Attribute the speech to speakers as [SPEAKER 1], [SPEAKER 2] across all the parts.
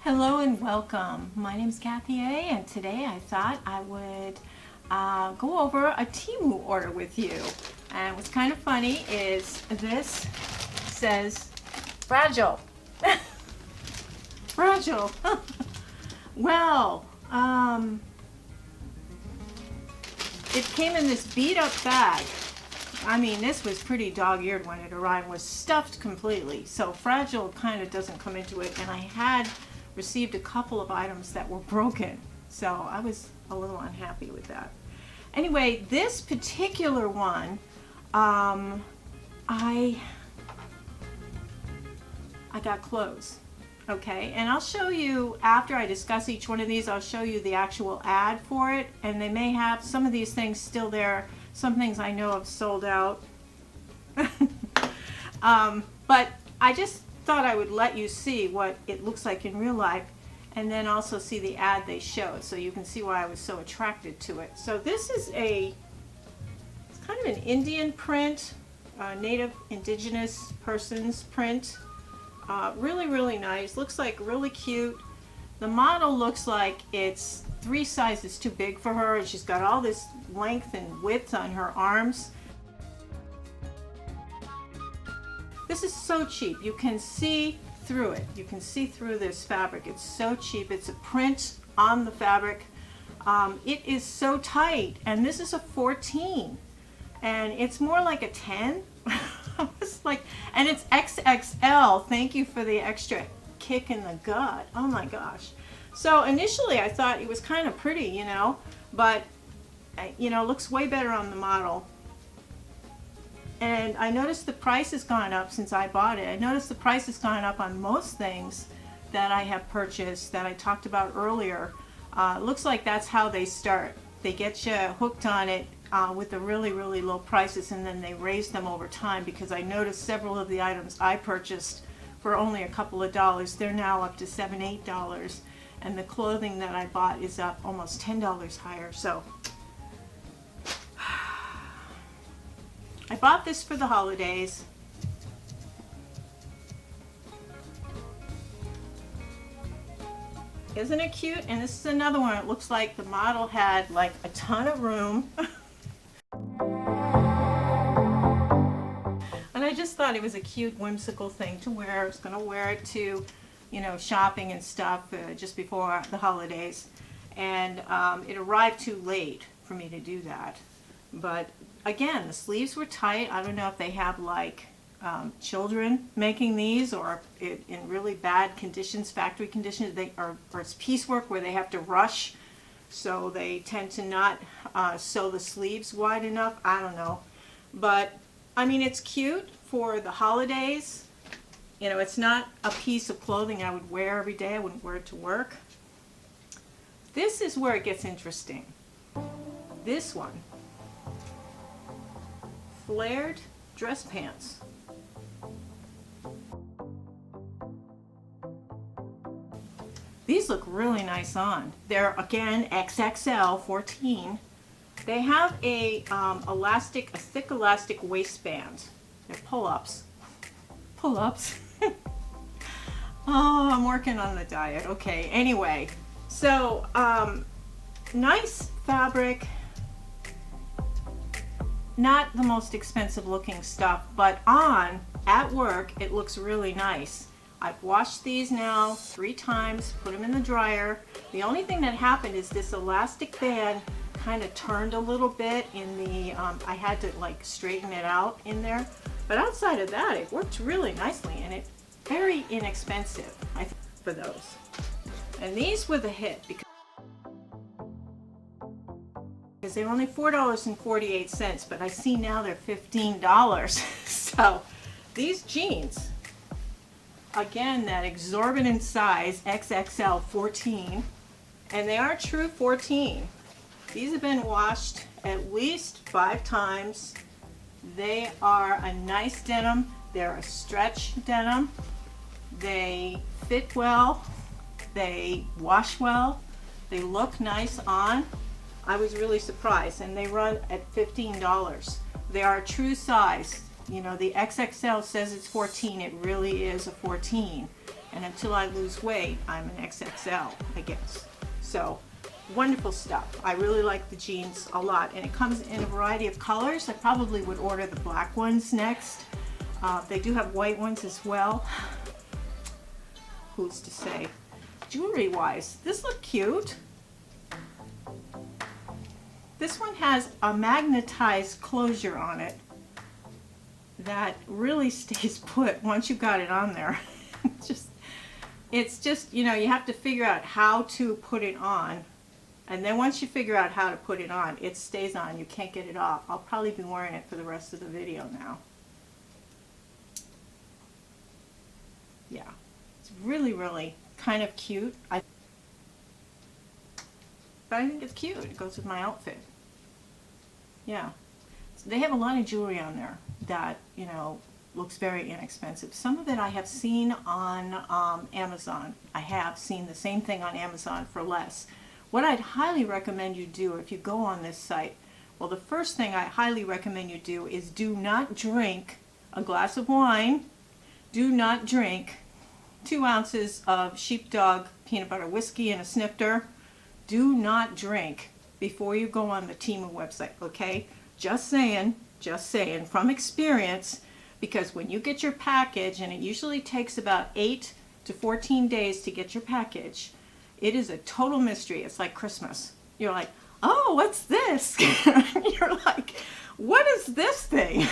[SPEAKER 1] Hello and welcome. My name is Kathy A, and today I thought I would go over a Temu order with you. And what's kind of funny is this says fragile. Fragile. Well, it came in this beat up bag. I mean, this was pretty dog-eared when it arrived. It was stuffed completely. So fragile kind of doesn't come into it. And I had received a couple of items that were broken. So I was a little unhappy with that. Anyway, this particular one, I got clothes. Okay, and I'll show you, after I discuss each one of these, I'll show you the actual ad for it, and they may have some of these things still there. Some things I know have sold out. But I just thought I would let you see what it looks like in real life, and then also see the ad they showed, so you can see why I was so attracted to it. So this is it's kind of an Indian print, native indigenous persons print. Really, really nice. Looks like really cute. The model looks like it's 3 sizes too big for her. She's got all this length and width on her arms. This is so cheap. You can see through it. You can see through this fabric. It's so cheap. It's a print on the fabric. It is so tight, and this is a 14, and it's more like a 10. It's like, and it's XXL. Thank you for the extra kick in the gut. Oh my gosh. So initially I thought it was kind of pretty, you know, but looks way better on the model. And I noticed the price has gone up since I bought it. I noticed the price has gone up on most things that I have purchased that I talked about earlier. Looks like that's how they start. They get you hooked on it with the really, really low prices, and then they raise them over time, because I noticed several of the items I purchased for only a couple of dollars, they're now up to $7, $8, and the clothing that I bought is up almost $10 higher. So I bought this for the holidays. Isn't it cute? And this is another one. It looks like the model had like a ton of room. And I just thought it was a cute, whimsical thing to wear. I was going to wear it to, shopping and stuff just before the holidays. And it arrived too late for me to do that. But again, the sleeves were tight. I don't know if they have like children making these, or in really bad conditions, factory conditions, or it's piecework where they have to rush, so they tend to not sew the sleeves wide enough. I don't know, but I mean, it's cute for the holidays. It's not a piece of clothing I would wear every day. I wouldn't wear it to work. This is where it gets interesting. This one, flared dress pants. These look really nice on. They're, again, XXL 14. They have a thick elastic waistband. They're pull-ups. Pull-ups. Oh, I'm working on the diet. Okay, anyway. So, nice fabric. Not the most expensive looking stuff, but on, at work, it looks really nice. I've washed these now 3 times, put them in the dryer. The only thing that happened is this elastic band kind of turned a little bit in the, I had to like straighten it out in there. But outside of that, it worked really nicely, and it's very inexpensive, I think, for those. And these were the hit, because they're only $4.48, but I see now they're $15. So these jeans, again, that exorbitant size, XXL 14, and they are true 14. These have been washed at least 5 times. They are a nice denim. They're a stretch denim. They fit well. They wash well. They look nice on. I was really surprised, and they run at $15. They are a true size. The XXL says it's 14. It really is a 14. And until I lose weight, I'm an XXL, I guess. So, wonderful stuff. I really like the jeans a lot. And it comes in a variety of colors. I probably would order the black ones next. They do have white ones as well. Who's to say? Jewelry wise, this look cute. This one has a magnetized closure on it that really stays put once you got it on there. It's just, you know, you have to figure out how to put it on. And then once you figure out how to put it on, it stays on. You can't get it off. I'll probably be wearing it for the rest of the video now. Yeah, it's really, really kind of cute. But I think it's cute. It goes with my outfit. Yeah. So they have a lot of jewelry on there that, you know, looks very inexpensive. Some of it I have seen on Amazon. I have seen the same thing on Amazon for less. What I'd highly recommend you do if you go on this site, well, the first thing I highly recommend you do is do not drink a glass of wine. Do not drink 2 ounces of sheepdog peanut butter whiskey and a snifter. Do not drink before you go on the Temu website, okay? Just saying from experience, because when you get your package, and it usually takes about 8 to 14 days to get your package, it is a total mystery. It's like Christmas. You're like, oh, what's this? You're like, what is this thing?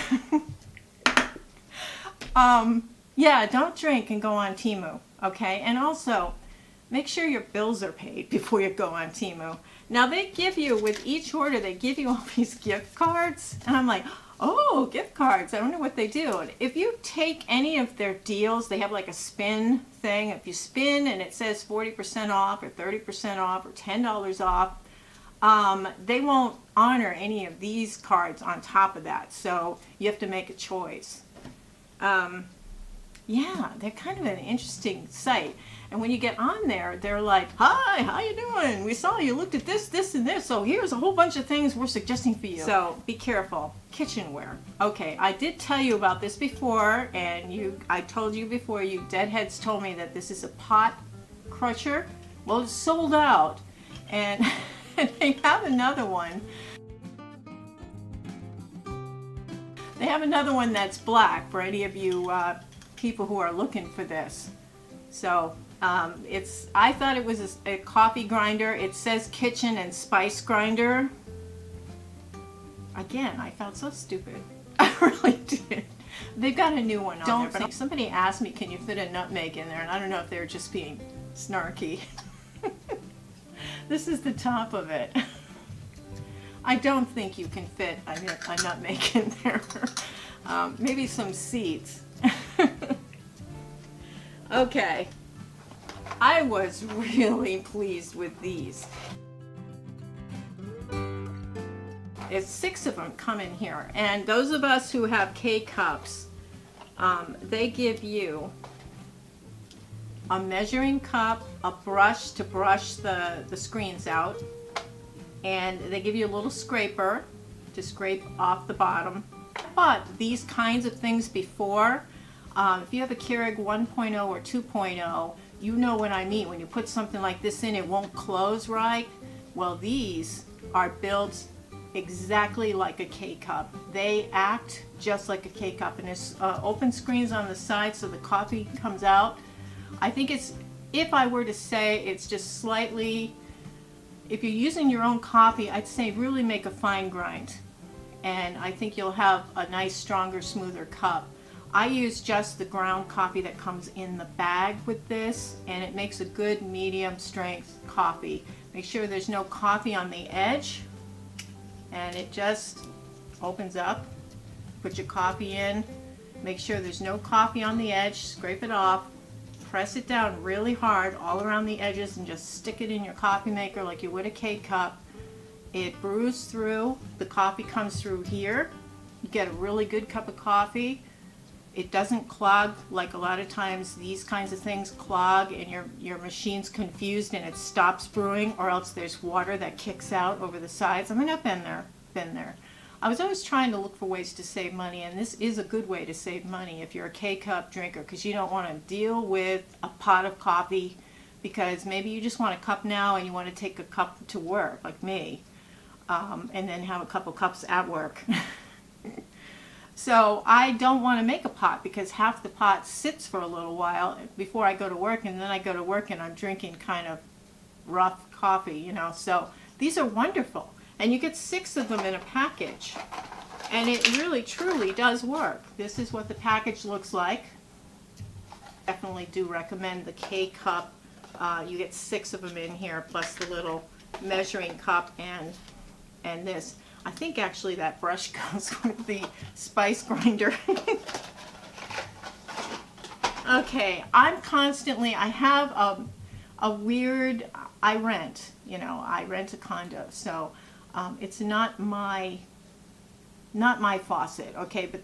[SPEAKER 1] Yeah, don't drink and go on Temu, okay? And also, make sure your bills are paid before you go on Temu. Now they give you, with each order, they give you all these gift cards, and I'm like, oh, gift cards, I wonder what they do. If you take any of their deals, they have like a spin thing. If you spin and it says 40% off or 30% off or $10 off, they won't honor any of these cards on top of that. So you have to make a choice. Yeah, they're kind of an interesting site. And when you get on there, they're like, hi, how you doing? We saw you looked at this, this, and this, so here's a whole bunch of things we're suggesting for you. So be careful. Kitchenware. Okay, I did tell you about this before, and I told you before, you deadheads told me that this is a pot crusher. Well, it's sold out, and they have another one. They have another one that's black for any of you people who are looking for this. So I thought it was a coffee grinder. It says kitchen and spice grinder. Again, I felt so stupid. I really did. They've got a new one on there. But somebody asked me, can you fit a nutmeg in there? And I don't know if they were just being snarky. This is the top of it. I don't think you can fit a nutmeg in there. Maybe some seeds. Okay, I was really pleased with these. It's 6 of them come in here, and those of us who have K-cups, they give you a measuring cup, a brush to brush the screens out, and they give you a little scraper to scrape off the bottom. But these kinds of things before, if you have a Keurig 1.0 or 2.0, you know what I mean. When you put something like this in, it won't close right. Well, these are built exactly like a K-cup. They act just like a K-cup, and there's open screens on the side so the coffee comes out. I think it's, if I were to say, it's just slightly, if you're using your own coffee, I'd say really make a fine grind. And I think you'll have a nice, stronger, smoother cup. I use just the ground coffee that comes in the bag with this, and it makes a good medium strength coffee. Make sure there's no coffee on the edge, and it just opens up. Put your coffee in, make sure there's no coffee on the edge, scrape it off, press it down really hard all around the edges, and just stick it in your coffee maker like you would a K-cup. It brews through, the coffee comes through here. You get a really good cup of coffee. It doesn't clog like a lot of times these kinds of things clog and your machine's confused and it stops brewing, or else there's water that kicks out over the sides. I mean, I've been there. I was always trying to look for ways to save money, and this is a good way to save money if you're a K-cup drinker, because you don't want to deal with a pot of coffee, because maybe you just want a cup now and you want to take a cup to work, like me, and then have a couple cups at work. So I don't want to make a pot, because half the pot sits for a little while before I go to work, and then I go to work and I'm drinking kind of rough coffee, you know. So these are wonderful, and you get 6 of them in a package, and it really truly does work. This is what the package looks like. Definitely do recommend the K-cup. You get 6 of them in here, plus the little measuring cup and this. I think actually that brush goes with the spice grinder. Okay, I have a weird, I rent a condo, so it's not my faucet, okay, but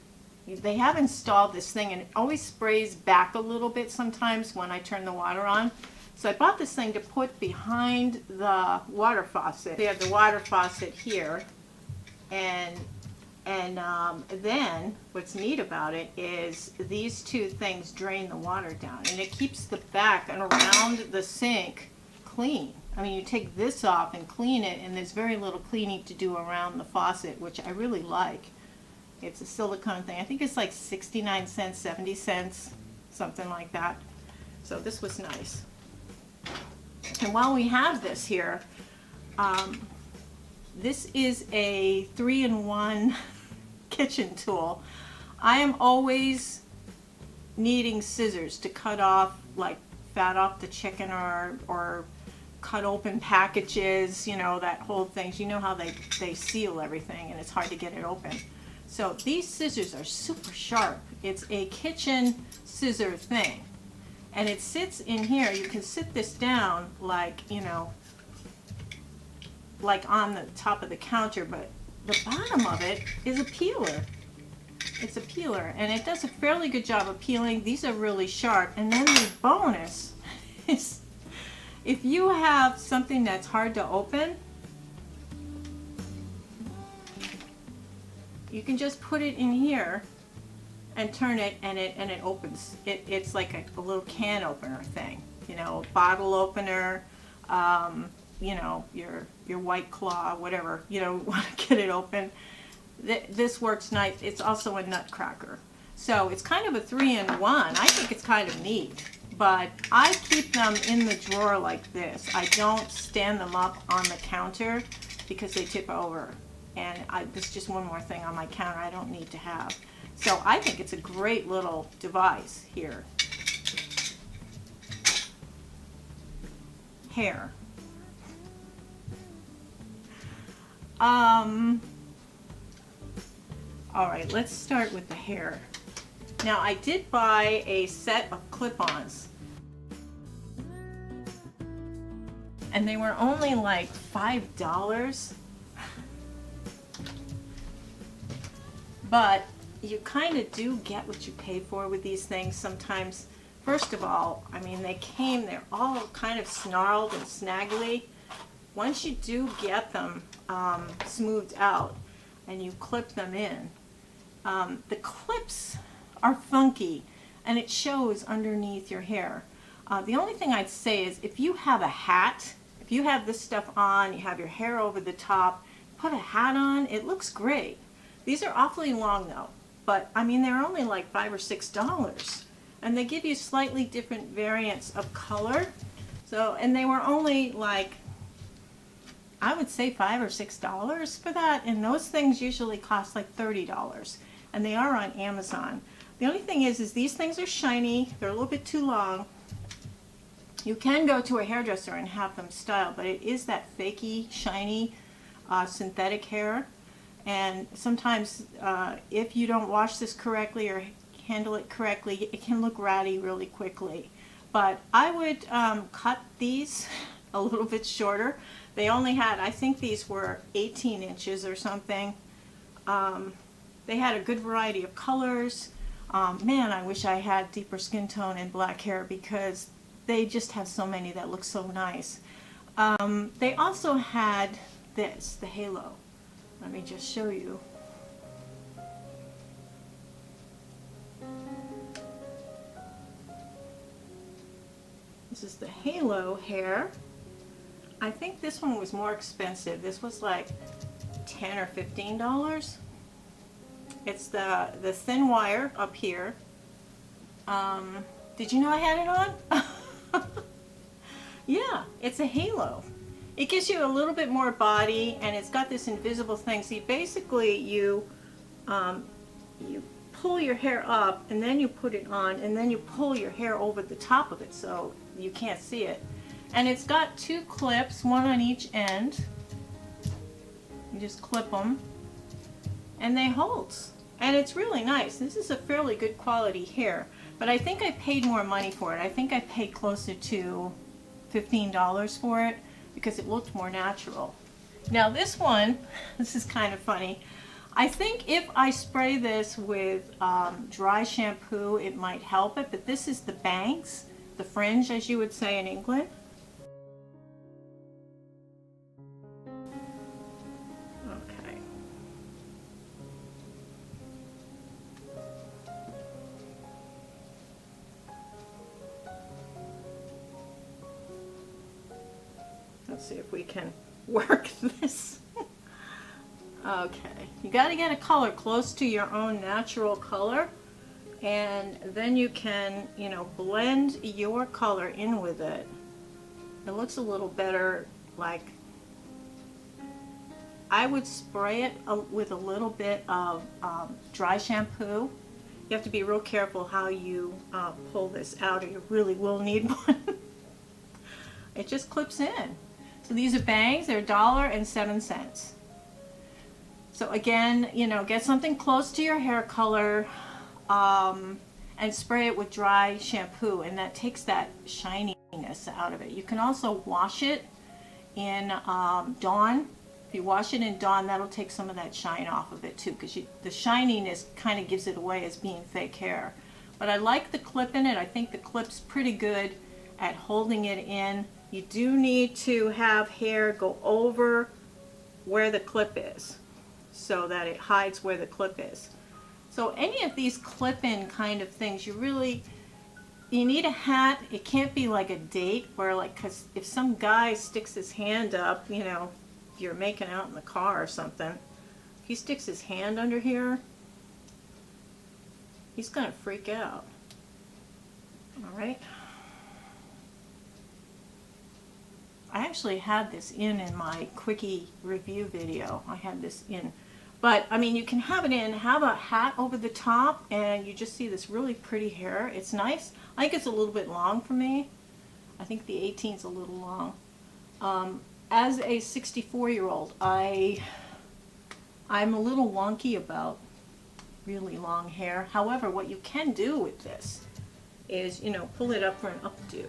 [SPEAKER 1] they have installed this thing, and it always sprays back a little bit sometimes when I turn the water on. So I bought this thing to put behind the water faucet. They have the water faucet here. And then what's neat about it is these 2 things drain the water down, and it keeps the back and around the sink clean. I mean, you take this off and clean it, and there's very little cleaning to do around the faucet, which I really like. It's a silicone thing. I think it's like 69 cents, 70 cents, something like that. So this was nice. And while we have this here, this is a 3-in-1 kitchen tool. I am always needing scissors to cut off, like fat off the chicken, or cut open packages, you know, that whole thing. You know how they seal everything and it's hard to get it open. So these scissors are super sharp. It's a kitchen scissor thing. And it sits in here. You can sit this down like, you know, like on the top of the counter, but the bottom of it is a peeler. It's a peeler, and it does a fairly good job of peeling. These are really sharp. And then the bonus is, if you have something that's hard to open, you can just put it in here and turn it, and it opens. It's like a little can opener thing, you know, a bottle opener, you know, your White Claw, whatever, you know, want to get it open. This works nice. It's also a nutcracker. So it's kind of a 3-in-1. I think it's kind of neat, but I keep them in the drawer like this. I don't stand them up on the counter because they tip over. And this is just one more thing on my counter I don't need to have. So I think it's a great little device here. Hair. All right, let's start with the hair. Now, I did buy a set of clip-ons, and they were only like $5. But you kind of do get what you pay for with these things sometimes. First of all, I mean, they're all kind of snarled and snaggly. Once you do get them smoothed out and you clip them in, the clips are funky and it shows underneath your hair. The only thing I'd say is if you have a hat, if you have this stuff on, you have your hair over the top, put a hat on, it looks great. These are awfully long though, but I mean, they're only like $5 or $6, and they give you slightly different variants of color. So, and they were only like, I would say $5 or $6 for that, and those things usually cost like $30, and they are on Amazon. The only thing is these things are shiny, they're a little bit too long. You can go to a hairdresser and have them styled, but it is that fakey, shiny, synthetic hair. And sometimes if you don't wash this correctly or handle it correctly, it can look ratty really quickly. But I would cut these a little bit shorter. They only had, I think these were 18 inches or something. They had a good variety of colors. Man, I wish I had deeper skin tone and black hair because they just have so many that look so nice. They also had this, the halo. Let me just show you. This is the halo hair. I think this one was more expensive. This was like $10 or $15. It's the thin wire up here. Did you know I had it on? Yeah, it's a halo. It gives you a little bit more body, and it's got this invisible thing. See, basically you pull your hair up, and then you put it on, and then you pull your hair over the top of it so you can't see it. And it's got two clips, one on each end. You just clip them, and they hold. And it's really nice. This is a fairly good quality hair, but I think I paid more money for it. I think I paid closer to $15 for it because it looked more natural. Now this one, this is kind of funny. I think if I spray this with dry shampoo, it might help it, but this is the bangs, the fringe, as you would say in England. Okay. Let's see if we can work this. Okay, you got to get a color close to your own natural color, and then you can, you know, blend your color in with it. It looks a little better. Like, I would spray it with a little bit of dry shampoo. You have to be real careful how you pull this out, or you really will need one. It just clips in. So these are bangs. They're $1.07. So again, you know, get something close to your hair color and spray it with dry shampoo, and that takes that shininess out of it. You can also wash it in Dawn. If you wash it in Dawn, that'll take some of that shine off of it too, because the shininess kind of gives it away as being fake hair. But I like the clip in it. I think the clip's pretty good at holding it in. You do need to have hair go over where the clip is, so that it hides where the clip is. So any of these clip-in kind of things, you need a hat. It can't be like a date where, like, because if some guy sticks his hand up, you know, if you're making out in the car or something, if he sticks his hand under here, he's gonna freak out. All right. I actually had this in my quickie review video. I had this in. But, I mean, you can have it in, have a hat over the top, and you just see this really pretty hair. It's nice. I think it's a little bit long for me. I think the 18's a little long. As a 64-year-old, I'm a little wonky about really long hair. However, what you can do with this is, you know, pull it up for an updo.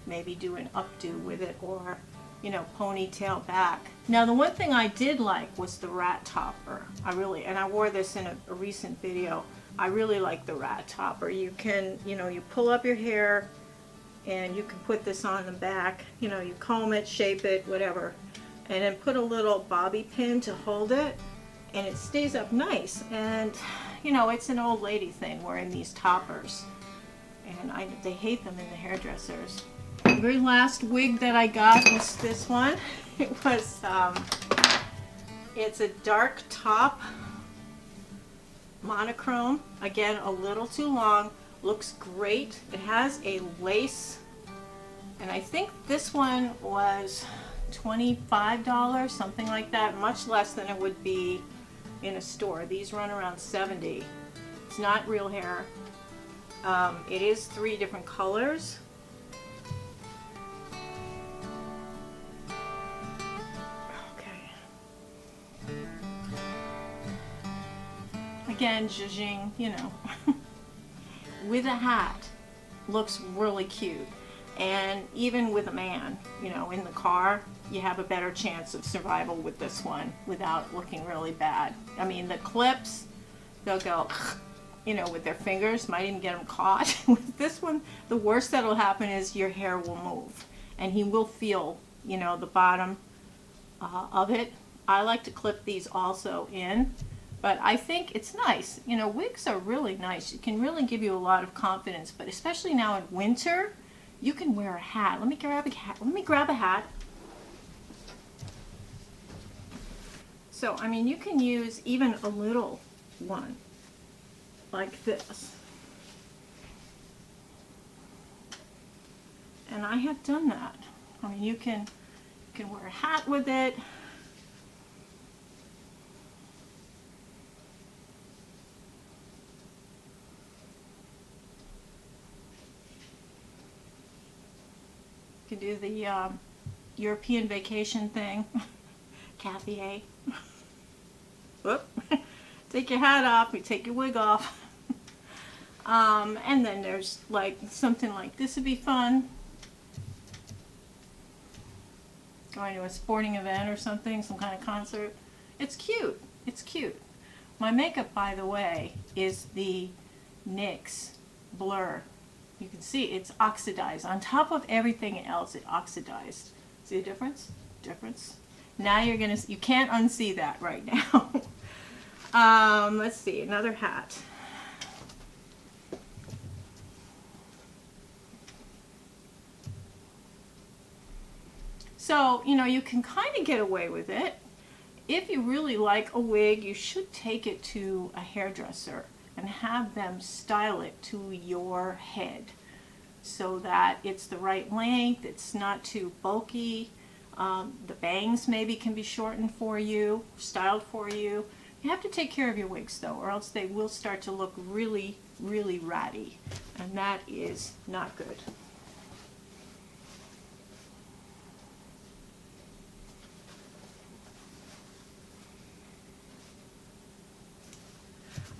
[SPEAKER 1] Maybe do an updo with it, or, you know, ponytail back. Now, the one thing I did like was the rat topper. And I wore this in a recent video. I really like the rat topper. You can, you know, you pull up your hair and you can put this on the back. You know, you comb it, shape it, whatever, and then put a little bobby pin to hold it, and it stays up nice. And, you know, it's an old lady thing wearing these toppers, and they hate them in the hairdressers. The very last wig that I got was this one. It was, it's a dark top, monochrome. Again, a little too long. Looks great. It has a lace, and I think this one was $25, something like that. Much less than it would be in a store. These run around $70. It's not real hair. It is 3 different colors. Again, zhuzhing, you know, with a hat, looks really cute. And even with a man, you know, in the car, you have a better chance of survival with this one without looking really bad. I mean, the clips, they'll go, you know, with their fingers, might even get them caught. With this one, the worst that'll happen is your hair will move, and he will feel, you know, the bottom of it. I like to clip these also in But I think it's nice. You know, wigs are really nice. It can really give you a lot of confidence, but especially now in winter, you can wear a hat. Let me grab a hat. Let me grab a hat. So, I mean, you can use even a little one like this. And I have done that. I mean, you can wear a hat with it. You can do the European vacation thing. Kathy A. Whoop. Take your hat off, you take your wig off. And then there's like something like this would be fun. Going to a sporting event or something, some kind of concert. It's cute. It's cute. My makeup, by the way, is the NYX Blur. You can see it's oxidized. On top of everything else, it oxidized. See the difference? Difference. Now you can't unsee that right now. Let's see, another hat. So, you know, you can kind of get away with it. If you really like a wig, you should take it to a hairdresser and have them style it to your head so that it's the right length, it's not too bulky. The bangs maybe can be shortened for you, styled for you. You have to take care of your wigs though, or else they will start to look really, really ratty, and that is not good.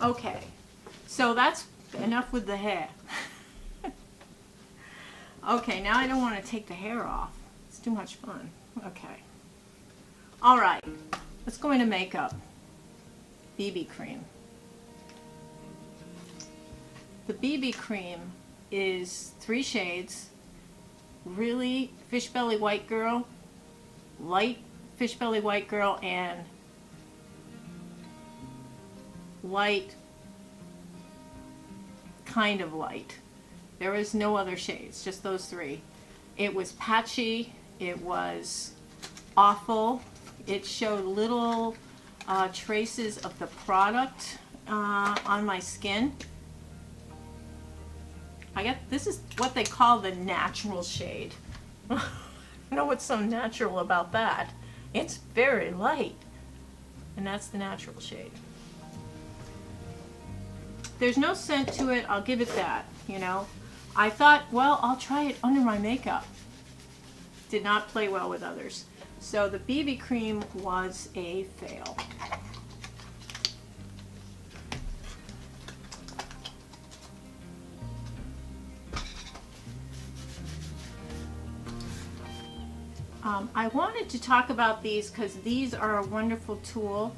[SPEAKER 1] Okay, so that's enough with the hair. Okay, now I don't want to take the hair off. It's too much fun. Okay. All right, let's go into makeup. BB cream. The BB cream is 3 shades. Really fish belly white girl, light fish belly white girl, and light, kind of light. There is no other shades, just those 3. It was patchy, it was awful, it showed little traces of the product on my skin. This is what they call the natural shade. I don't know what's so natural about that. It's very light, and that's the natural shade. There's no scent to it, I'll give it that, you know. I thought, well, I'll try it under my makeup. Did not play well with others. So the BB cream was a fail. I wanted to talk about these because these are a wonderful tool.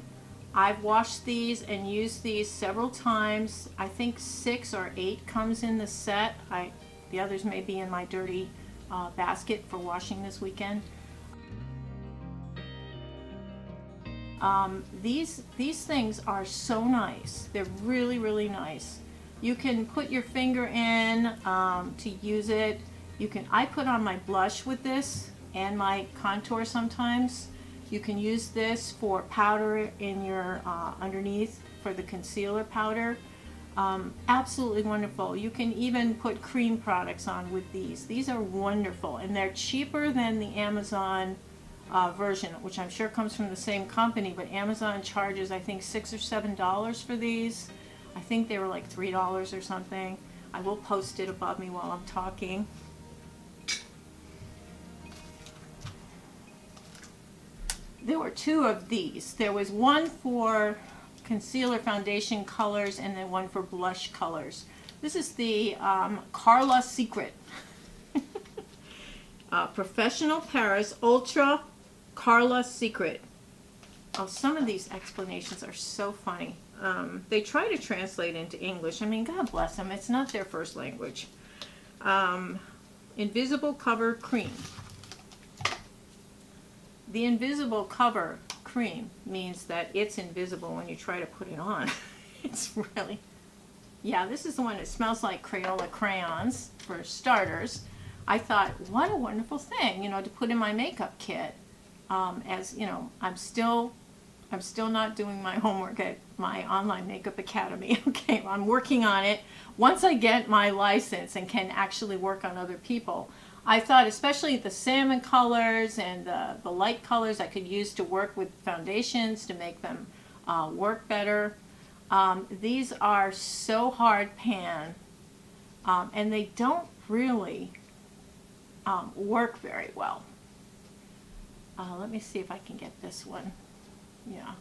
[SPEAKER 1] I've washed these and used these several times. I think 6 or 8 comes in the set. The others may be in my dirty basket for washing this weekend. These things are so nice. They're really, really nice. You can put your finger in to use it. I put on my blush with this and my contour sometimes. You can use this for powder in your underneath for the concealer powder. Absolutely wonderful. You can even put cream products on with these. These are wonderful, and they're cheaper than the Amazon version, which I'm sure comes from the same company, but Amazon charges I think $6 or $7 for these. I think they were like $3 or something. I will post it above me while I'm talking. There were 2 of these. There was one for concealer foundation colors and then one for blush colors. This is the Carla Secret Professional Paris Ultra Carla Secret. Oh, some of these explanations are so funny. They try to translate into English. I mean, God bless them. It's not their first language. Invisible Cover Cream. The Invisible Cover cream means that it's invisible when you try to put it on. It's really, yeah, this is the one that smells like Crayola crayons, for starters. I thought, what a wonderful thing, you know, to put in my makeup kit. As you know, I'm still not doing my homework at my online makeup academy. Okay, I'm working on it. Once I get my license and can actually work on other people, I thought especially the salmon colors and the light colors I could use to work with foundations to make them work better. These are so hard pan, and they don't really work very well. Let me see if I can get this one. Yeah.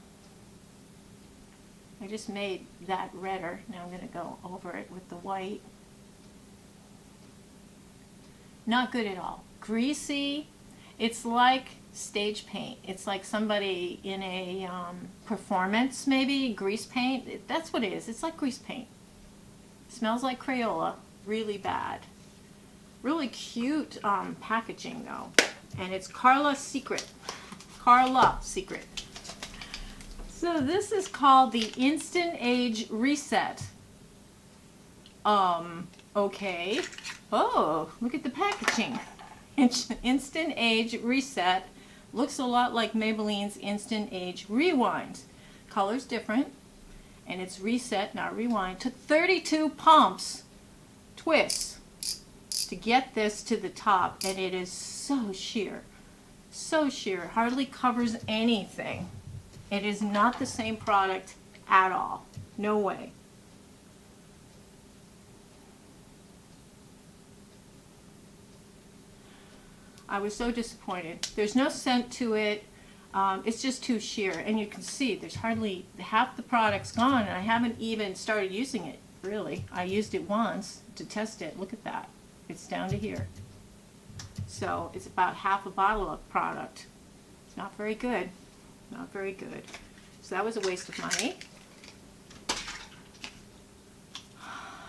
[SPEAKER 1] I just made that redder. Now I'm going to go over it with the white. Not good at all. Greasy. It's like stage paint. It's like somebody in a performance, maybe, grease paint. That's what it is. It's like grease paint. Smells like Crayola. Really bad. Really cute packaging, though. And it's Carla Secret. Carla Secret. So this is called the Instant Age Reset. Okay. Oh, look at the packaging. Instant Age Reset looks a lot like Maybelline's Instant Age Rewind. Color's different, and it's reset, not rewind. Took 32 pumps, twists, to get this to the top, and it is so sheer. So sheer. Hardly covers anything. It is not the same product at all. No way. I was so disappointed. There's no scent to it. It's just too sheer. And you can see there's hardly half the product's gone, and I haven't even started using it, really. I used it once to test it. Look at that. It's down to here. So it's about half a bottle of product. It's not very good. Not very good. So that was a waste of money.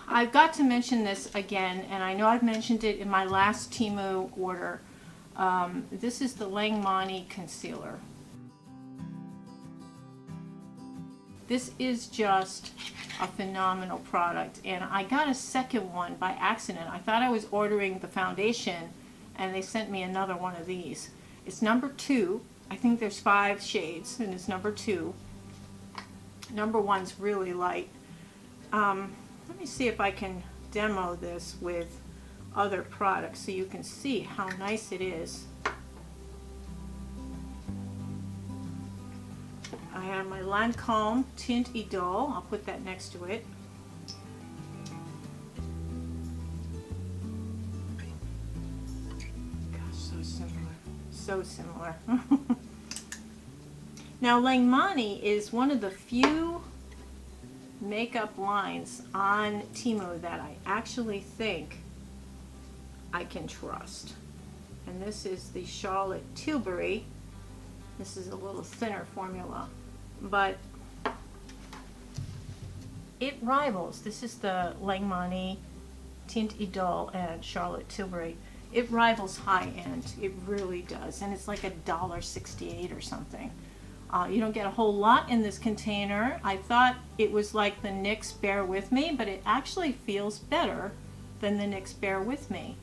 [SPEAKER 1] I've got to mention this again, and I know I've mentioned it in my last Temu order. This is the Langmani concealer. This is just a phenomenal product, and I got a second one by accident. I thought I was ordering the foundation, and they sent me another one of these. It's number 2. I think there's 5 shades, and it's number 2. Number 1's really light. Let me see if I can demo this with other products so you can see how nice it is. I have my Lancome Tint Idole. I'll put that next to it. Gosh, so similar. So similar. Now, Langmani is one of the few makeup lines on Temu that I actually think I can trust. And this is the Charlotte Tilbury. This is a little thinner formula, but it rivals. This is the Langmani Tint Idole and Charlotte Tilbury. It rivals high end. It really does. And it's like $1.68 or something. You don't get a whole lot in this container. I thought it was like the NYX Bear With Me, but it actually feels better than the NYX Bear With Me.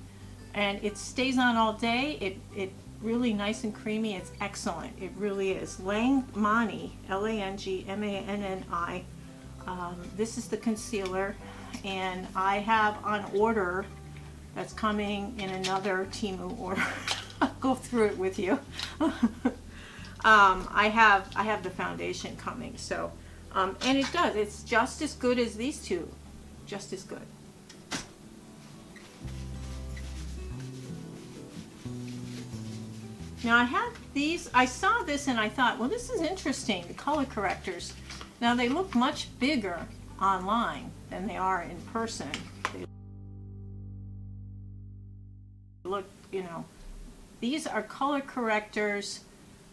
[SPEAKER 1] And it stays on all day. It really nice and creamy. It's excellent. It really is. Langmani, Langmanni. This is the concealer, and I have on order that's coming in another Temu order. I'll go through it with you. I have the foundation coming, so and it does. It's just as good as these two, just as good. Now I have these. I saw this and I thought, well, this is interesting. The color correctors. Now they look much bigger online than they are in person. They look, you know, these are color correctors.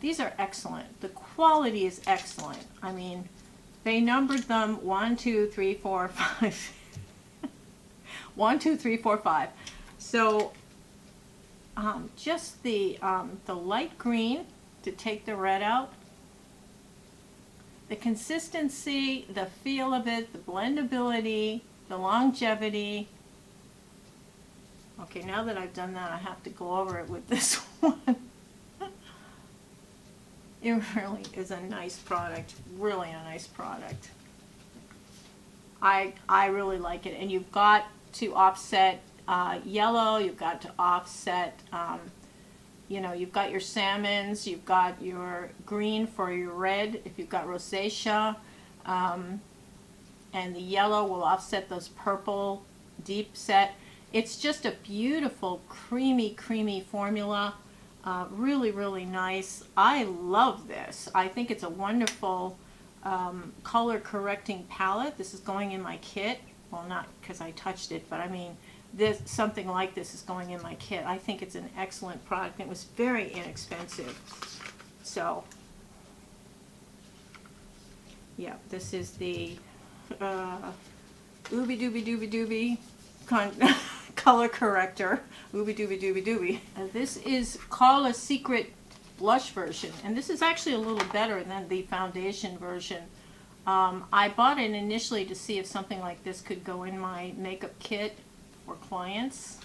[SPEAKER 1] These are excellent. The quality is excellent. I mean, they numbered them 1, 2, 3, 4, 5. 1, 2, 3, 4, 5. So just the light green to take the red out. The consistency, the feel of it, the blendability, the longevity. Okay, now that I've done that, I have to go over it with this one. It really is a nice product, really a nice product. I really like it. And you've got to offset yellow, you've got to offset, you know, you've got your salmons, you've got your green for your red, if you've got rosacea, and the yellow will offset those purple deep set. It's just a beautiful, creamy, creamy formula. Really, really nice. I love this. I think it's a wonderful color correcting palette. This is going in my kit. Well, not because I touched it, but I mean, this, something like this is going in my kit. I think it's an excellent product. It was very inexpensive. So, yeah, this is the Ooby Dooby Dooby Dooby color corrector. Ooby Dooby Dooby Dooby. This is Carla's Secret blush version, and this is actually a little better than the foundation version. I bought it initially to see if something like this could go in my makeup kit for clients.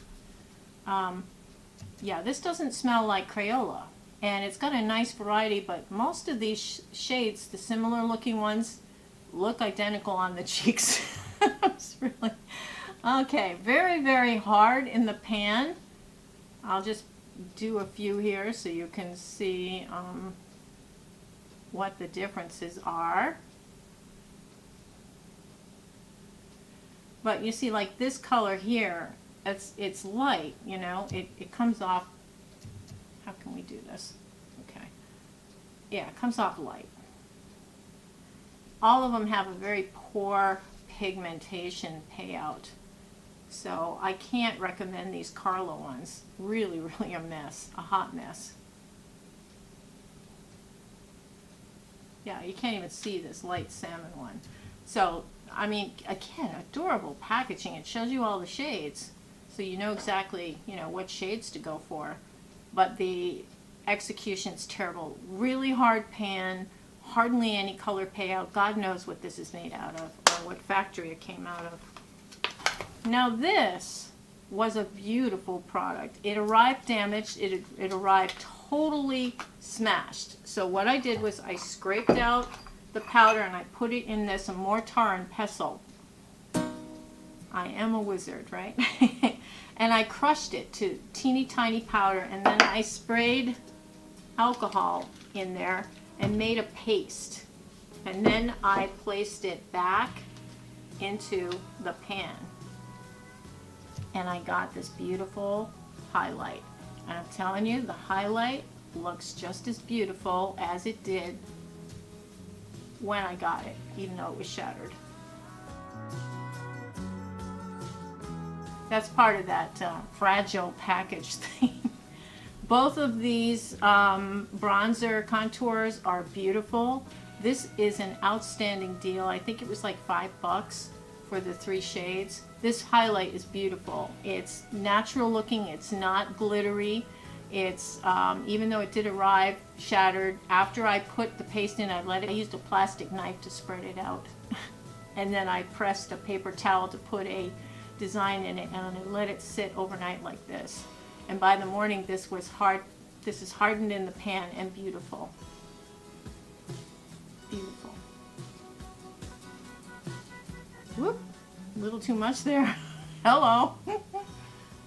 [SPEAKER 1] Yeah, this doesn't smell like Crayola, and it's got a nice variety, but most of these shades, the similar looking ones, look identical on the cheeks. It's really okay. Very, very hard in the pan. I'll just do a few here so you can see what the differences are. But you see, like this color here, it's light, you know, it comes off. How can we do this? Okay. Yeah, it comes off light. All of them have a very poor pigmentation payout. So I can't recommend these Carla ones. Really, really a mess, a hot mess. Yeah, you can't even see this light salmon one. So, I mean, again, adorable packaging. It shows you all the shades, so you know exactly, you know, what shades to go for. But the execution's terrible. Really hard pan, hardly any color payout. God knows what this is made out of, or what factory it came out of. Now this was a beautiful product. It arrived damaged. It arrived totally smashed. So what I did was I scraped out the powder and I put it in this mortar and pestle. I am a wizard, right? And I crushed it to teeny tiny powder, and then I sprayed alcohol in there and made a paste. And then I placed it back into the pan. And I got this beautiful highlight. And I'm telling you, the highlight looks just as beautiful as it did when I got it, even though it was shattered. That's part of that fragile package thing. Both of these bronzer contours are beautiful. This is an outstanding deal. I think it was like $5 for the 3 shades. This highlight is beautiful. It's natural looking, it's not glittery. It's, even though it did arrive shattered, after I put the paste in, I used a plastic knife to spread it out. And then I pressed a paper towel to put a design in it, and I let it sit overnight like this. And by the morning, this is hardened in the pan and beautiful. Beautiful. Whoop, a little too much there. Hello.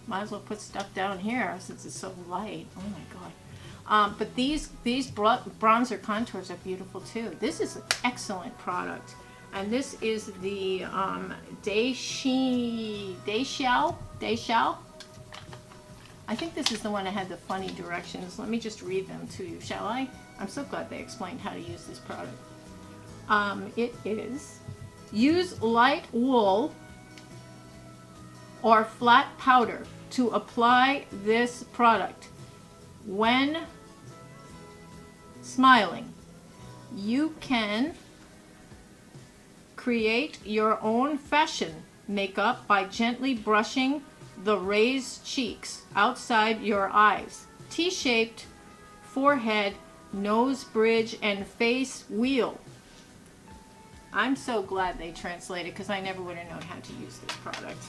[SPEAKER 1] Might as well put stuff down here since it's so light. Oh my God. But these bronzer contours are beautiful too. This is an excellent product. And this is the Dayshao. I think this is the one that had the funny directions. Let me just read them to you, shall I? I'm so glad they explained how to use this product. It is, use light wool or flat powder to apply this product. When smiling, you can create your own fashion makeup by gently brushing the raised cheeks outside your eyes, T-shaped forehead, nose bridge, and face wheel. I'm so glad they translated because I never would have known how to use this product.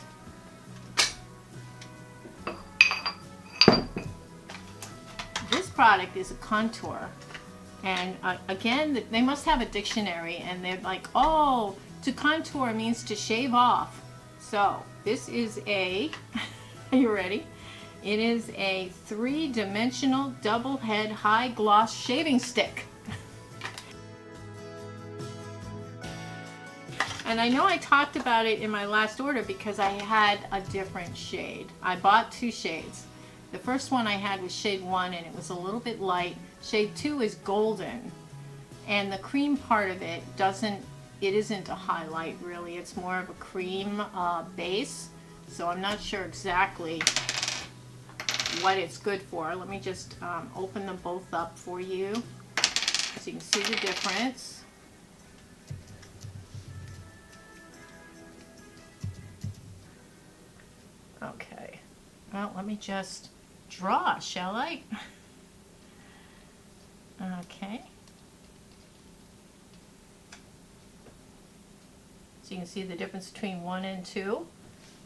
[SPEAKER 1] This product is a contour, and again, they must have a dictionary, and they're like, oh, to contour means to shave off. So this is a, are you ready? It is a 3-dimensional double head high gloss shaving stick. And I know I talked about it in my last order because I had a different shade. I bought 2 shades. The first one I had was shade 1, and it was a little bit light. Shade 2 is golden, and the cream part of it isn't a highlight really. It's more of a cream base, so I'm not sure exactly what it's good for. Let me just open them both up for you so you can see the difference. Okay, well, let me just draw, shall I? Okay. So you can see the difference between 1 and 2.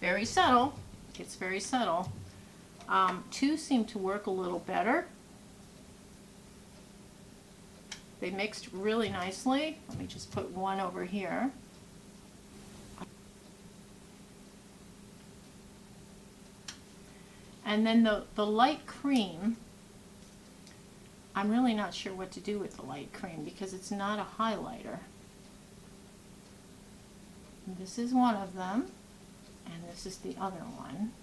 [SPEAKER 1] Very subtle. It's very subtle. 2 seem to work a little better. They mixed really nicely. Let me just put 1 over here. And then the light cream, I'm really not sure what to do with the light cream because it's not a highlighter. This is one of them, and this is the other one.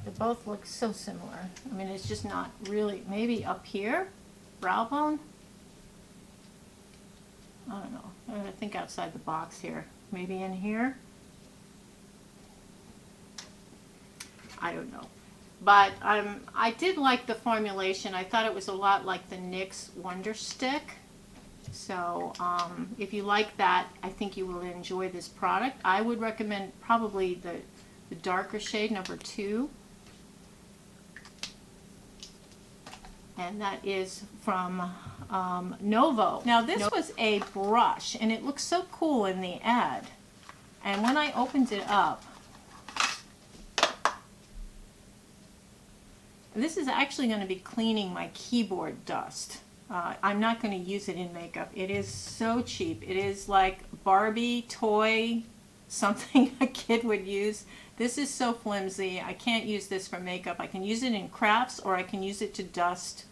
[SPEAKER 1] They both look so similar. I mean, it's just not really, maybe up here, brow bone? I don't know. I'm going to think outside the box here. Maybe in here? I don't know. But I did like the formulation. I thought it was a lot like the NYX Wonder Stick. So if you like that, I think you will enjoy this product. I would recommend probably the darker shade, number 2. And that is from Novo. Now this was a brush, and it looks so cool in the ad. And when I opened it up, this is actually going to be cleaning my keyboard dust. I'm not going to use it in makeup. It is so cheap. It is like Barbie toy, something a kid would use. This is so flimsy. I can't use this for makeup. I can use it in crafts, or I can use it to dust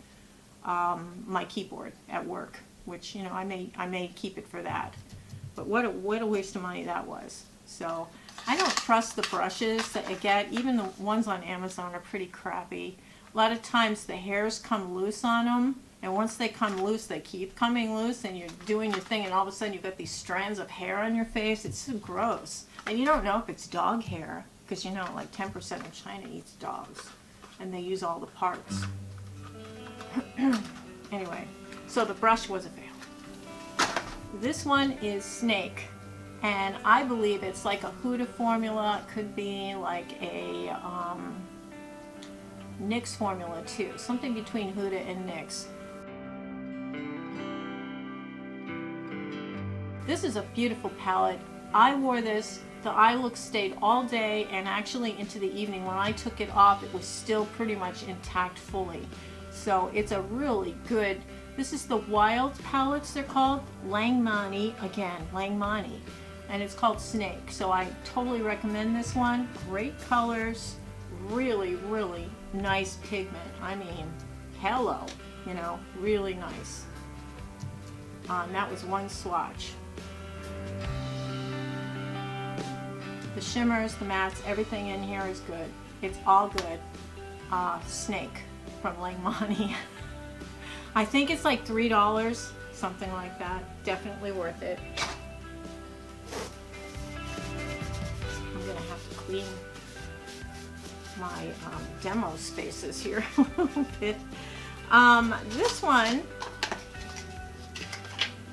[SPEAKER 1] my keyboard at work, which, you know, I may keep it for that. But what a waste of money that was. So I don't trust the brushes that I get. Even the ones on Amazon are pretty crappy. A lot of times the hairs come loose on them, and once they come loose, they keep coming loose, and you're doing your thing, and all of a sudden you've got these strands of hair on your face. It's so gross. And you don't know if it's dog hair, because you know like 10% of China eats dogs, and they use all the parts. Anyway, so the brush was a fail. This one is Snake, and I believe it's like a Huda formula. It could be like a NYX formula too, something between Huda and NYX. This is a beautiful palette. I wore this, the eye look stayed all day and actually into the evening. When I took it off, it was still pretty much intact fully. So it's a really good, this is the Wild palettes they're called, Langmani, again, Langmani, and it's called Snake. So I totally recommend this one. Great colors, really, really nice pigment. I mean, hello, you know, really nice. That was one swatch. The shimmers, the mattes, everything in here is good. It's all good. Snake from Langmani. I think it's like $3, something like that. Definitely worth it. I'm gonna have to clean my demo spaces here a little bit. This one,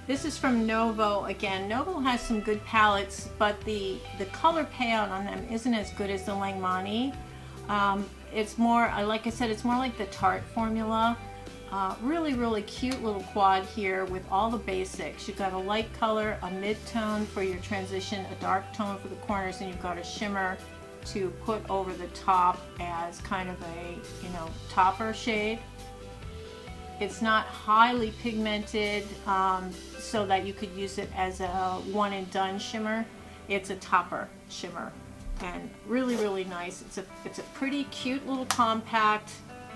[SPEAKER 1] this is from Novo again. Novo has some good palettes, but the color payout on them isn't as good as the Langmani. It's more, like I said, it's more like the Tarte formula. Really, really cute little quad here with all the basics. You've got a light color, a mid-tone for your transition, a dark tone for the corners, and you've got a shimmer to put over the top as kind of a, you know, topper shade. It's not highly pigmented, so that you could use it as a one and done shimmer. It's a topper shimmer, and really, really nice. It's a pretty cute little compact.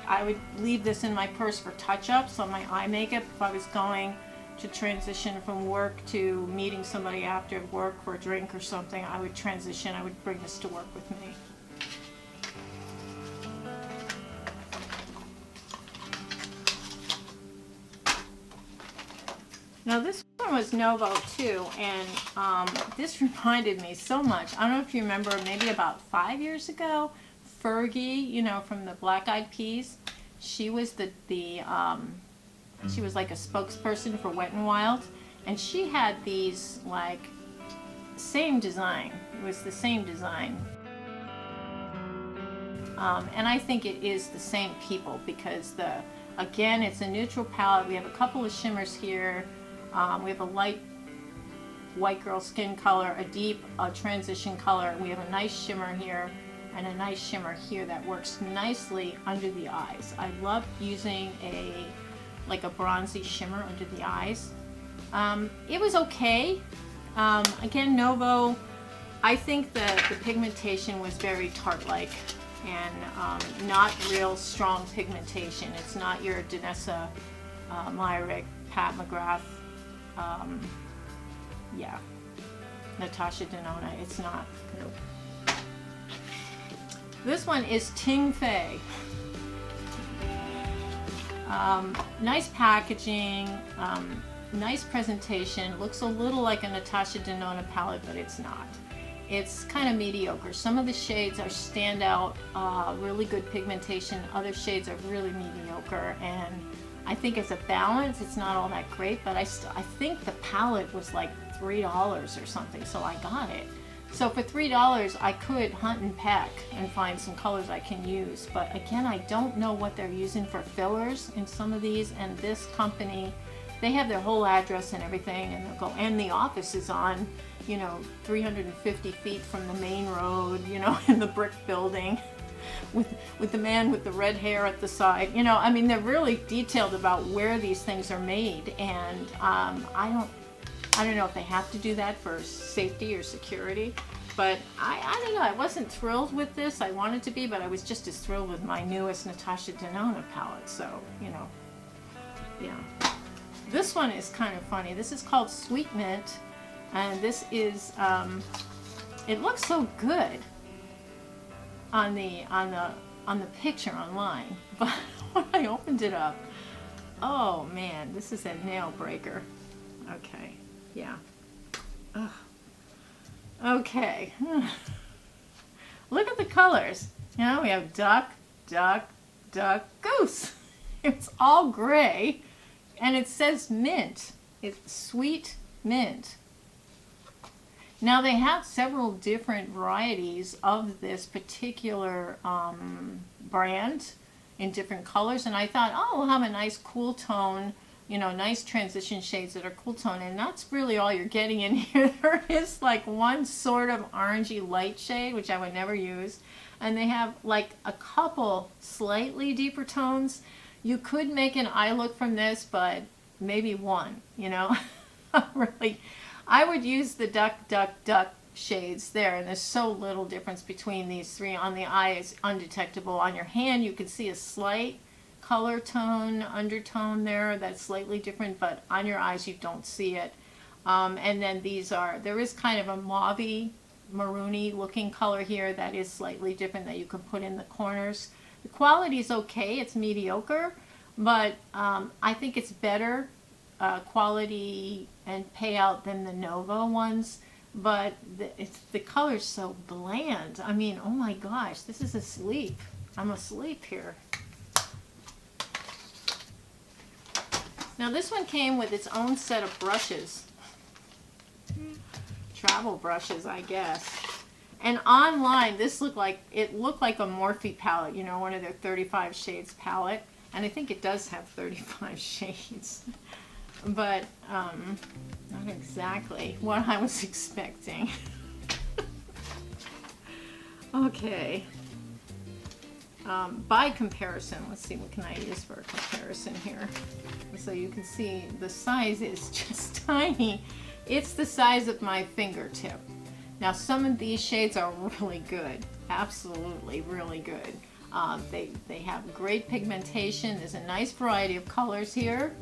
[SPEAKER 1] I would leave this in my purse for touch-ups on my eye makeup if I was going to transition from work to meeting somebody after work for a drink or something. I would transition. I would bring this to work with me. Now this one was Novo too, and this reminded me so much. I don't know if you remember, maybe about 5 years ago, Fergie, you know, from the Black Eyed Peas. She was she was like a spokesperson for Wet n Wild, and she had these like same design. It was the same design, and I think it is the same people because again, it's a neutral palette. We have a couple of shimmers here. We have a light white girl skin color, a deep transition color. We have a nice shimmer here and a nice shimmer here that works nicely under the eyes. I love using like a bronzy shimmer under the eyes. It was okay. Again, Novo, I think the pigmentation was very tarte-like and not real strong pigmentation. It's not your Danessa Myrick, Pat McGrath, yeah, Natasha Denona. It's not. Nope. This one is Ting Fei. Nice packaging, nice presentation. Looks a little like a Natasha Denona palette, but it's not. It's kind of mediocre. Some of the shades are standout, really good pigmentation. Other shades are really mediocre, and I think as a balance, it's not all that great, but I think the palette was like $3 or something, so I got it. So for $3, I could hunt and peck and find some colors I can use. But again, I don't know what they're using for fillers in some of these. And this company, they have their whole address and everything, and they'll go. And the office is on, you know, 350 feet from the main road, you know, in the brick building, with the man with the red hair at the side. You know, I mean, they're really detailed about where these things are made, and I don't know if they have to do that for safety or security, but I don't know. I wasn't thrilled with this. I wanted to be, but I was just as thrilled with my newest Natasha Denona palette. So, you know, yeah. This one is kind of funny. This is called Sweet Mint, and this is, it looks so good on the picture online, but when I opened it up, oh man, this is a nail breaker. Okay. Yeah. Ugh. Okay. Look at the colors. You know, we have duck, duck, duck, goose. It's all gray, and it says mint. It's sweet mint. Now they have several different varieties of this particular brand in different colors, and I thought, oh, we'll have a nice cool tone, you know, nice transition shades that are cool tone, and that's really all you're getting in here. There is like one sort of orangey light shade, which I would never use, and they have like a couple slightly deeper tones. You could make an eye look from this, but maybe one, you know. Really, I would use the duck, duck, duck shades there, and there's so little difference between these three. On the eye, it's undetectable. On your hand, you can see a slight color tone, undertone there that's slightly different, but on your eyes you don't see it. And then there is kind of a mauvey, maroony looking color here that is slightly different that you can put in the corners. The quality is okay, it's mediocre, but I think it's better quality and payout than the Novo ones, but the color's so bland. I mean, oh my gosh, this is asleep. I'm asleep here. Now this one came with its own set of brushes. Travel brushes, I guess. And online, it looked like a Morphe palette, you know, one of their 35 shades palette. And I think it does have 35 shades, but not exactly what I was expecting. Okay. By comparison, let's see, what can I use for a comparison here? So you can see the size is just tiny. It's the size of my fingertip. Now some of these shades are really good, absolutely really good. They have great pigmentation. There's a nice variety of colors here.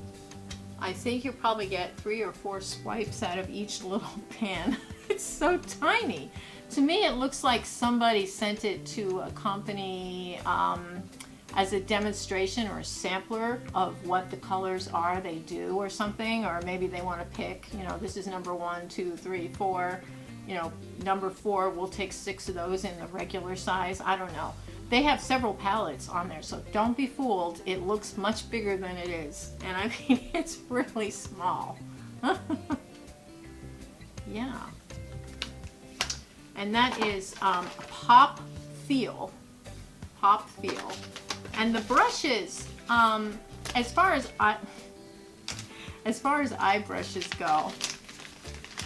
[SPEAKER 1] I think you'll probably get 3 or 4 swipes out of each little pen. It's so tiny. To me, it looks like somebody sent it to a company as a demonstration or a sampler of what the colors are they do or something, or maybe they want to pick, you know, this is number 1, 2, 3, 4, you know, number 4, we'll take 6 of those in the regular size. I don't know. They have several palettes on there, so don't be fooled. It looks much bigger than it is. And I mean, it's really small. Yeah. And that is Pop Feel. Pop Feel. And the brushes, as far as eye brushes go,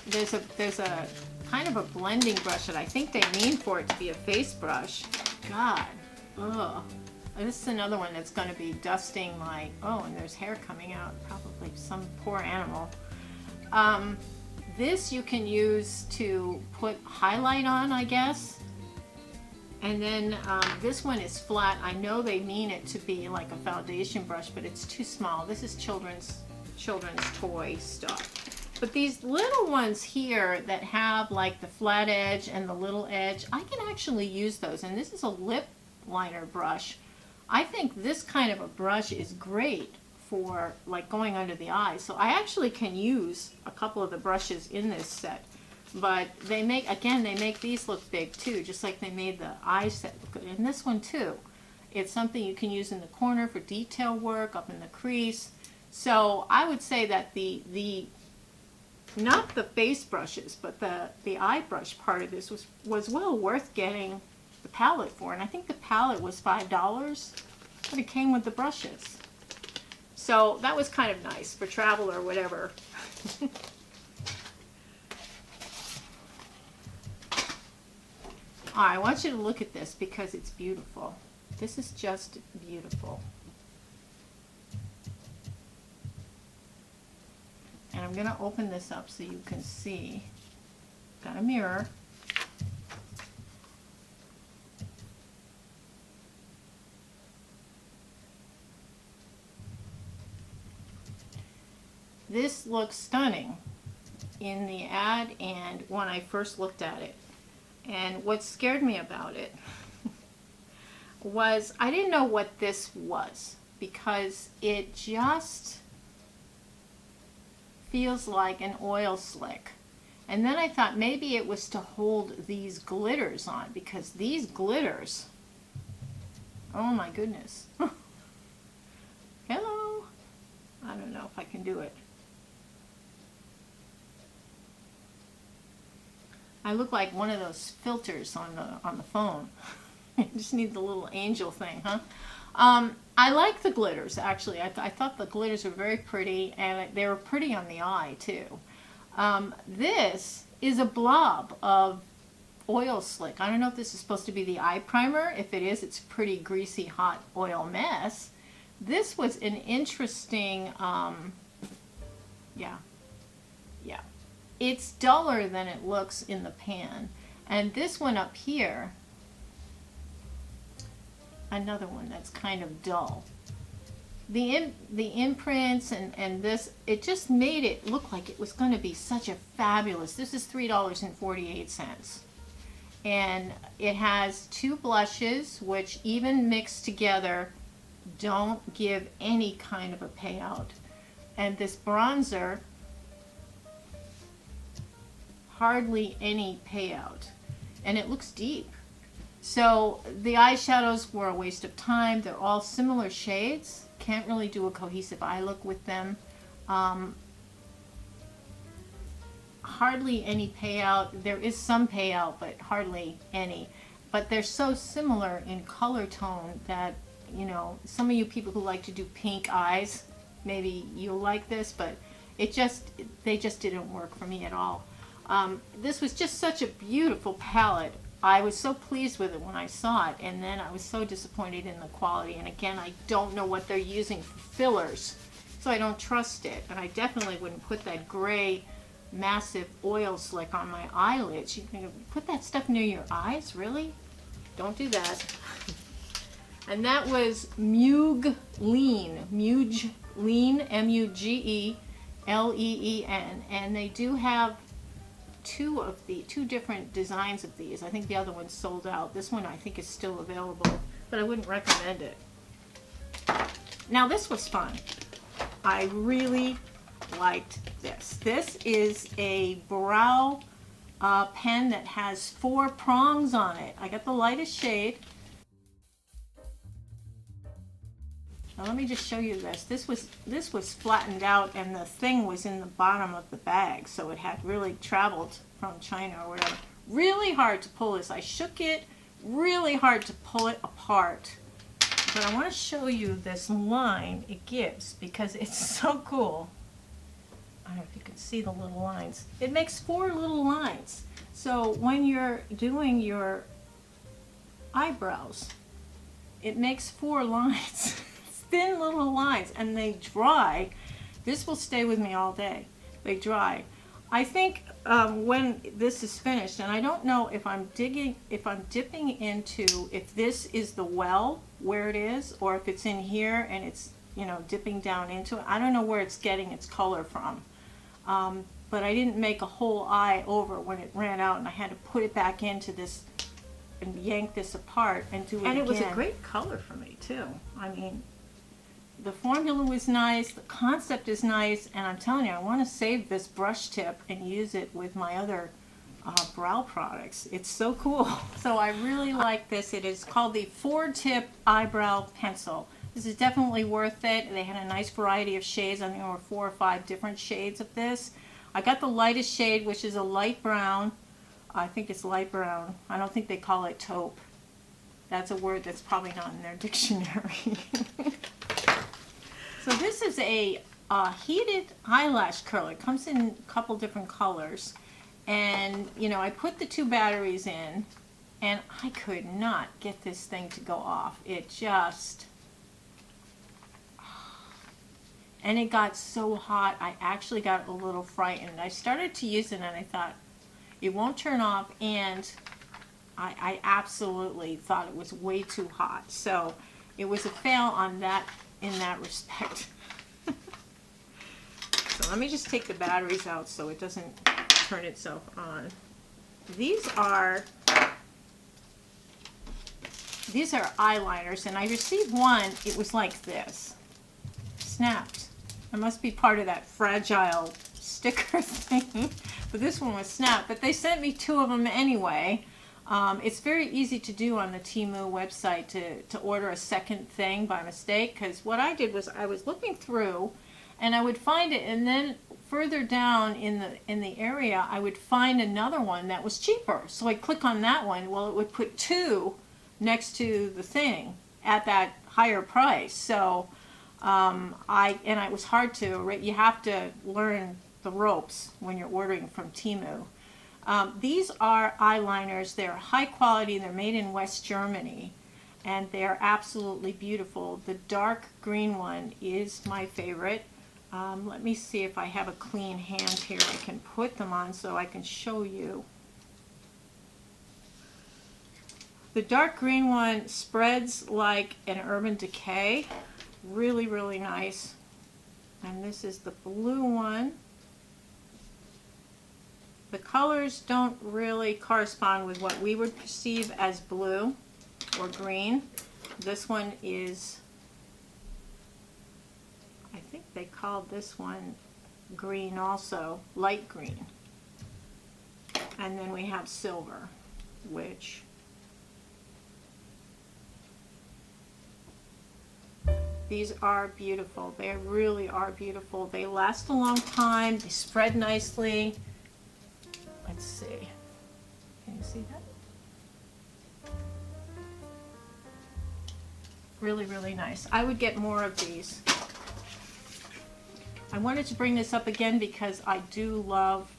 [SPEAKER 1] there's a kind of a blending brush that I think they mean for it to be a face brush. God, ugh. This is another one that's going to be dusting my, oh, and there's hair coming out, probably some poor animal. This you can use to put highlight on, I guess. And then this one is flat. I know they mean it to be like a foundation brush, but it's too small. This is children's toy stuff. But these little ones here that have like the flat edge and the little edge, I can actually use those. And this is a lip liner brush. I think this kind of a brush is great for like going under the eyes. So I actually can use a couple of the brushes in this set. But they make these look big too, just like they made the eye set look good. And this one too. It's something you can use in the corner for detail work, up in the crease. So I would say that the not the face brushes, but the eye brush part of this was well worth getting the palette for. And I think the palette was $5, but it came with the brushes. So that was kind of nice for travel or whatever. All right, I want you to look at this because it's beautiful. This is just beautiful. And I'm going to open this up so you can see. Got a mirror. This looks stunning in the ad and when I first looked at it. And what scared me about it was I didn't know what this was because it just feels like an oil slick. And then I thought maybe it was to hold these glitters on because these glitters, oh my goodness. Hello. I don't know if I can do it. I look like one of those filters on the phone. I just need the little angel thing, huh? I like the glitters, actually. I thought the glitters were very pretty, and they were pretty on the eye, too. This is a blob of oil slick. I don't know if this is supposed to be the eye primer. If it is, it's a pretty greasy, hot oil mess. This was an interesting, yeah. It's duller than it looks in the pan. And this one up here, another one that's kind of dull. The imprints and this, it just made it look like it was going to be such a fabulous, this is $3.48. And it has 2 blushes, which even mixed together don't give any kind of a payout. And this bronzer, hardly any payout, and it looks deep. So the eyeshadows were a waste of time. They're all similar shades. Can't really do a cohesive eye look with them. Hardly any payout. There is some payout, but hardly any. But they're so similar in color tone that you know, some of you people who like to do pink eyes, maybe you'll like this, but they just didn't work for me at all. This was just such a beautiful palette. I was so pleased with it when I saw it, and then I was so disappointed in the quality. And again, I don't know what they're using for fillers, so I don't trust it. And I definitely wouldn't put that gray massive oil slick on my eyelids. You can put that stuff near your eyes, really? Don't do that. And that was Mugleen, Mugleen, Mugleen, and they do have two different designs of these. I think the other one's sold out. This one I think is still available, but I wouldn't recommend it. Now this was fun. I really liked this. This is a brow pen that has 4 prongs on it. I got the lightest shade. Now let me just show you this. This was flattened out, and the thing was in the bottom of the bag, so it had really traveled from China or whatever. Really hard to pull this. I shook it, really hard to pull it apart. But I want to show you this line it gives because it's so cool. I don't know if you can see the little lines. It makes 4 little lines. So when you're doing your eyebrows, it makes 4 lines. Thin little lines, and they dry. This will stay with me all day. They dry. I think when this is finished, and I don't know if I'm dipping into, if this is the well where it is, or if it's in here and it's, you know, dipping down into it. I don't know where it's getting its color from. But I didn't make a whole eye over when it ran out, and I had to put it back into this and yank this apart and do it again. And it was a great color for me too. I mean, the formula was nice, the concept is nice, and I'm telling you, I want to save this brush tip and use it with my other brow products. It's so cool. So I really like this. It is called the 4-tip eyebrow pencil. This is definitely worth it. They had a nice variety of shades. I think there were 4 or 5 different shades of this. I got the lightest shade, which is a light brown. I think it's light brown. I don't think they call it taupe. That's a word that's probably not in their dictionary. So this is a heated eyelash curler. It comes in a couple different colors. And, you know, I put the 2 batteries in, and I could not get this thing to go off. It just... And it got so hot, I actually got a little frightened. I started to use it, and I thought, it won't turn off, and I absolutely thought it was way too hot. So it was a fail on that, in that respect. So let me just take the batteries out so it doesn't turn itself on. These are eyeliners, and I received one. It was like this, snapped. It must be part of that fragile sticker thing, but this one was snapped. But they sent me 2 of them anyway. It's very easy to do on the Temu website to order a second thing by mistake, because what I did was I was looking through and I would find it, and then further down in the area I would find another one that was cheaper. So I'd click on that one. Well, it would put 2 next to the thing at that higher price. So it was hard to, you have to learn the ropes when you're ordering from Temu. These are eyeliners. They're high quality. They're made in West Germany, and they're absolutely beautiful. The dark green one is my favorite. Let me see if I have a clean hand here. I can put them on so I can show you. The dark green one spreads like an Urban Decay. Really, really nice. And this is the blue one. The colors don't really correspond with what we would perceive as blue or green. This one is, I think they called this one green also, light green. And then we have silver, which these are beautiful. They really are beautiful. They last a long time. They spread nicely. Let's see. Can you see that? Really, really nice. I would get more of these. I wanted to bring this up again because I do love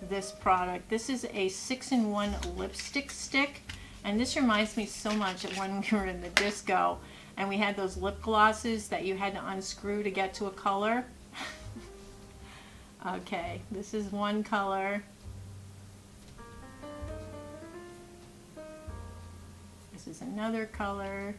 [SPEAKER 1] this product. This is a 6-in-1 lipstick stick, and this reminds me so much of when we were in the disco and we had those lip glosses that you had to unscrew to get to a color. Okay, this is one color. This is another color.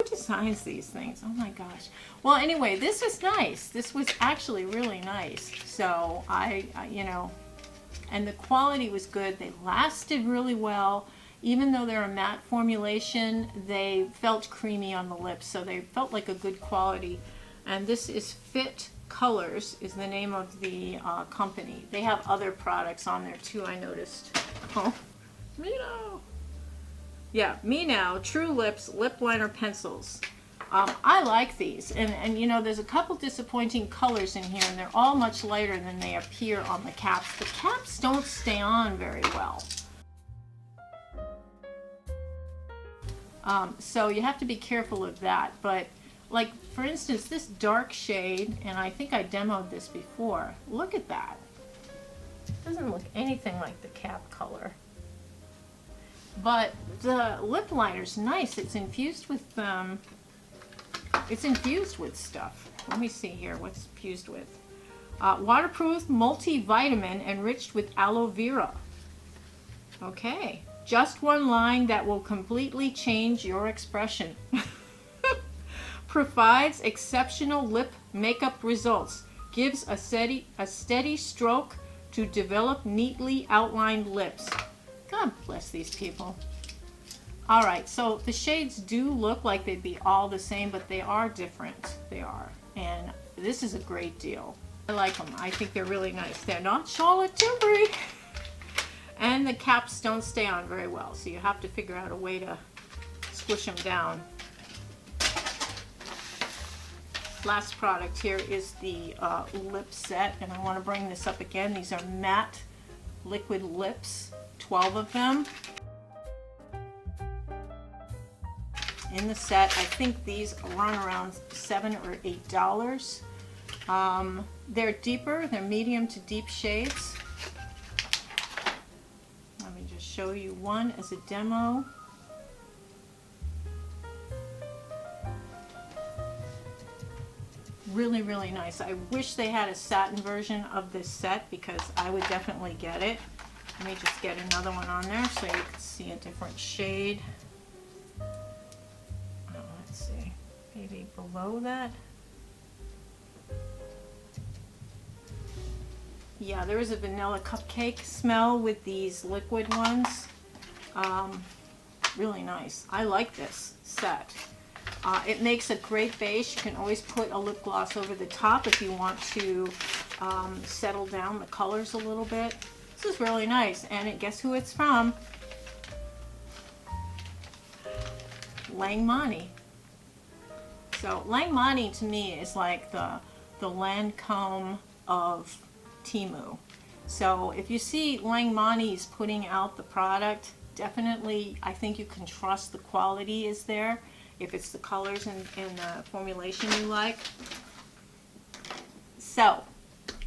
[SPEAKER 1] Designs these things, oh my gosh. Well, anyway, this is nice. This was actually really nice. So you know, and the quality was good. They lasted really well. Even though they're a matte formulation, they felt creamy on the lips, so they felt like a good quality. And this is Fit Colors is the name of the company. They have other products on there too, I noticed. Oh, Mino. Yeah, Me Now True Lips Lip Liner Pencils. I like these, and you know, there's a couple disappointing colors in here, and they're all much lighter than they appear on the caps. The caps don't stay on very well. So you have to be careful of that. But like, for instance, this dark shade, and I think I demoed this before. Look at that. It doesn't look anything like the cap color. But the lip liner's nice. It's infused with stuff. Let me see here what's infused with. Waterproof multivitamin enriched with aloe vera. Okay, just one line that will completely change your expression. Provides exceptional lip makeup results. Gives a steady stroke to develop neatly outlined lips. God bless these people. All right, so the shades do look like they'd be all the same, but they are different. They are. And this is a great deal. I like them. I think they're really nice. They're not Charlotte Tilbury. And the caps don't stay on very well, so you have to figure out a way to squish them down. Last product here is the lip set, and I want to bring this up again. These are matte liquid lips. 12 of them in the set. I think these run around $7 or $8. They're deeper, they're medium to deep shades. Let me just show you one as a demo. Really, really nice. I wish they had a satin version of this set because I would definitely get it. Let me just get another one on there so you can see a different shade. Let's see, maybe below that. Yeah, there is a vanilla cupcake smell with these liquid ones. Really nice. I like this set. It makes a great base. You can always put a lip gloss over the top if you want to settle down the colors a little bit. This is really nice, and guess who it's from? Langmani. So Langmani to me is like the Lancome of Temu. So if you see Langmani's putting out the product, definitely I think you can trust the quality is there if it's the colors and the formulation you like. So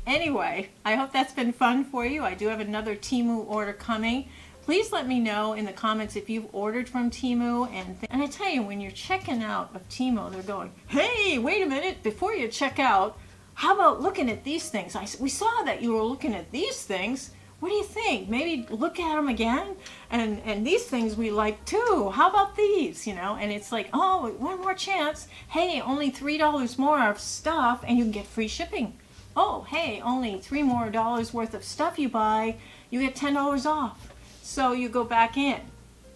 [SPEAKER 1] anyway, I hope that's been fun for you. I do have another Temu order coming. Please let me know in the comments if you've ordered from Temu. And I tell you, when you're checking out of Temu, they're going, hey, wait a minute, before you check out, how about looking at these things? We saw that you were looking at these things. What do you think? Maybe look at them again? And these things we like too. How about these? You know, and it's like, oh, one more chance. Hey, only $3 more of stuff and you can get free shipping. Oh, hey, only $3 more worth of stuff you buy, you get $10 off. So you go back in.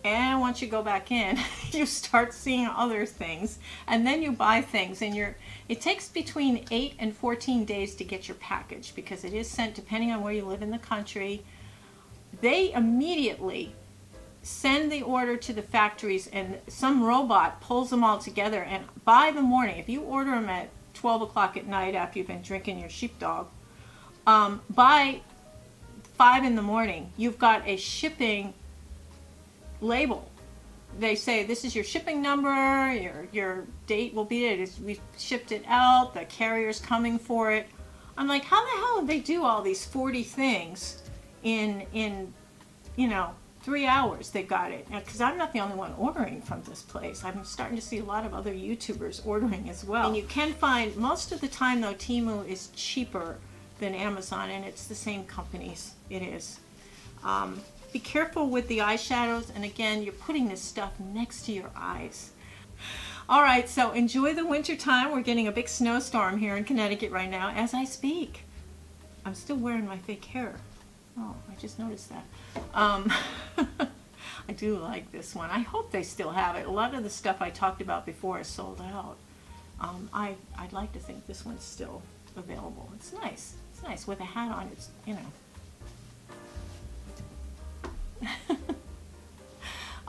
[SPEAKER 1] And once you go back in, you start seeing other things. And then you buy things. And it takes between 8 and 14 days to get your package because it is sent depending on where you live in the country. They immediately send the order to the factories and some robot pulls them all together. And by the morning, if you order them at 12 o'clock at night after you've been drinking your sheepdog, by 5 in the morning, you've got a shipping label. They say this is your shipping number, your date will be it. We shipped it out, the carrier's coming for it. I'm like, how the hell did they do all these 40 things in 3 hours? They got it. Because I'm not the only one ordering from this place. I'm starting to see a lot of other YouTubers ordering as well. And you can find, most of the time though, Temu is cheaper than Amazon, and it's the same companies. It is. Be careful with the eyeshadows, and again, you're putting this stuff next to your eyes. All right, so enjoy the winter time. We're getting a big snowstorm here in Connecticut right now as I speak. I'm still wearing my fake hair. Oh, I just noticed that. I do like this one. I hope they still have it. A lot of the stuff I talked about before is sold out. I'd like to think this one's still available. It's nice. It's nice with a hat on. It's,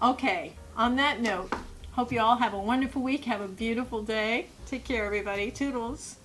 [SPEAKER 1] Okay, on that note, hope you all have a wonderful week. Have a beautiful day. Take care, everybody. Toodles.